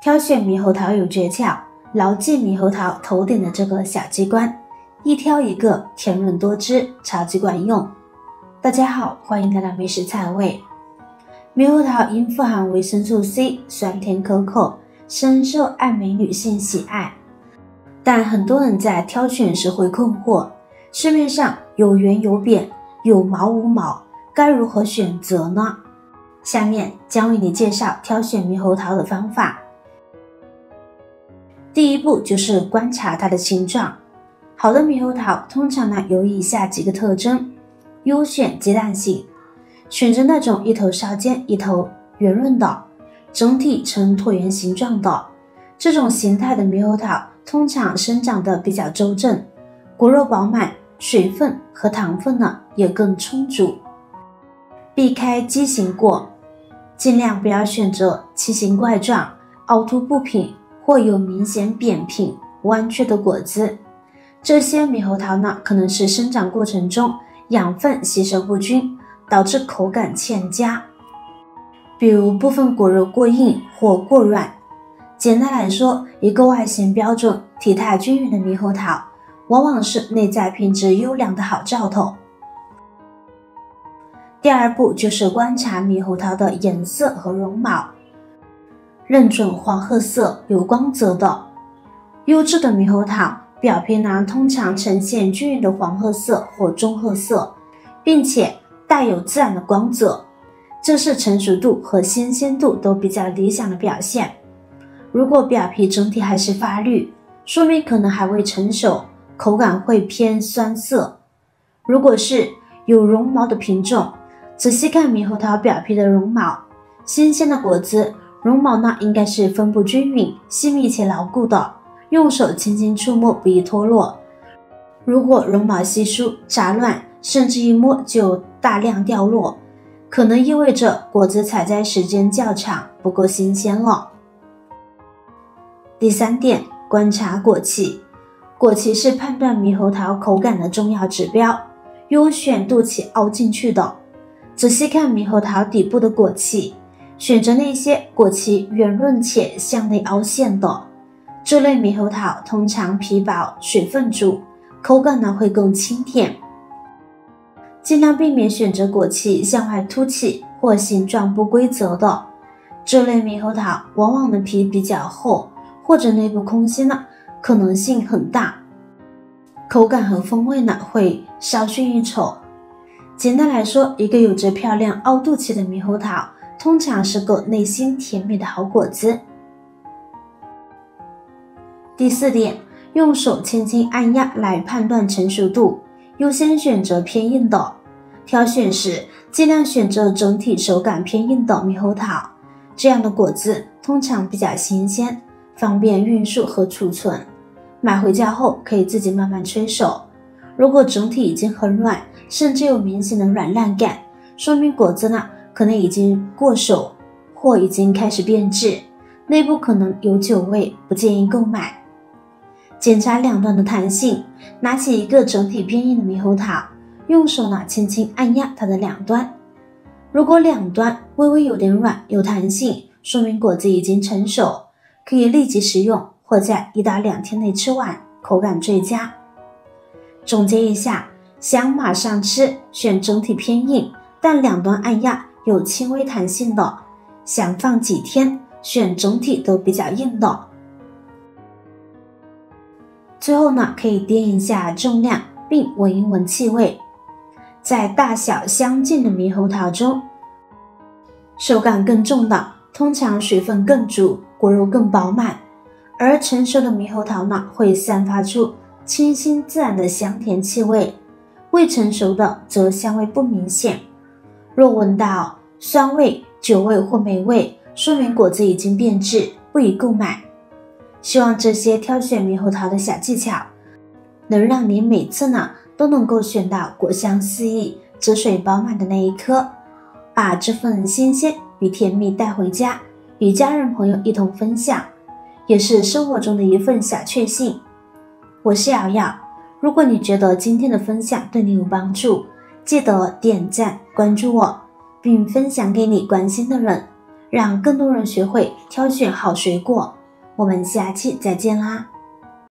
挑选猕猴桃有诀窍，牢记猕猴桃头顶的这个小机关，一挑一个，甜润多汁，超级管用。大家好，欢迎来到美食菜味。猕猴桃因富含维生素 C， 酸甜可口，深受爱美女性喜爱。但很多人在挑选时会困惑，市面上有圆有扁，有毛无毛，该如何选择呢？下面将为你介绍挑选猕猴桃的方法。第一步就是观察它的形状。好的猕猴桃通常有以下几个特征：优选鸡蛋形，选择那种一头稍尖一头圆润的，整体呈椭圆形状的。这种形态的猕猴桃通常生长得比较周正，果肉饱满，水分和糖分也更充足。避开畸形果，尽量不要选择奇形怪状、凹凸不平或有明显扁平、弯曲的果子。这些猕猴桃可能是生长过程中养分吸收不均，导致口感欠佳，比如部分果肉过硬或过软。简单来说，一个外形标准、体态均匀的猕猴桃，往往是内在品质优良的好兆头。第二步就是观察猕猴桃的颜色和绒毛，认准黄褐色、有光泽的。优质的猕猴桃表皮通常呈现均匀的黄褐色或棕褐色，并且带有自然的光泽，这是成熟度和新鲜度都比较理想的表现。如果表皮整体还是发绿，说明可能还未成熟，口感会偏酸涩。如果是有绒毛的品种，仔细看猕猴桃表皮的绒毛，新鲜的果子绒毛应该是分布均匀、细密且牢固的，用手轻轻触摸不易脱落。如果绒毛稀疏、杂乱，甚至一摸就大量掉落，可能意味着果子采摘时间较长，不够新鲜了。第三点，观察果期。果期是判断猕猴桃口感的重要指标，优选肚脐凹进去的。仔细看猕猴桃底部的果期，选择那些果期圆润且向内凹陷的。这类猕猴桃通常皮薄、水分足，口感会更清甜。尽量避免选择果期向外凸起或形状不规则的。这类猕猴桃往往的皮比较厚，或者内部空心可能性很大，口感和风味会稍逊一筹。简单来说，一个有着漂亮凹肚脐的猕猴桃通常是个内心甜美的好果子。第四点，用手轻轻按压来判断成熟度，优先选择偏硬的。挑选时尽量选择整体手感偏硬的猕猴桃，这样的果子通常比较新鲜，方便运输和储存。买回家后可以自己慢慢催熟。如果整体已经很软，甚至有明显的软烂感，说明果子可能已经过熟或已经开始变质，内部可能有酒味，不建议购买。检查两端的弹性，拿起一个整体偏硬的猕猴桃，用手轻轻按压它的两端。如果两端微微有点软有弹性，说明果子已经成熟，可以立即食用或在1到2天内吃完，口感最佳。总结一下，想马上吃，选整体偏硬但两端按压有轻微弹性的；想放几天，选整体都比较硬的。最后可以掂一下重量，并闻一闻气味。在大小相近的猕猴桃中，手感更重的通常水分更足，果肉更饱满，而成熟的猕猴桃会散发出清新自然的香甜气味，未成熟的则香味不明显。若闻到酸味、酒味或霉味，说明果子已经变质，不宜购买。希望这些挑选猕猴桃的小技巧能让你每次都能够选到果香四溢、汁水饱满的那一颗，把这份新鲜与甜蜜带回家，与家人朋友一同分享，也是生活中的一份小确幸。我是瑶瑶，如果你觉得今天的分享对你有帮助，记得点赞关注我，并分享给你关心的人，让更多人学会挑选好水果。我们下期再见啦！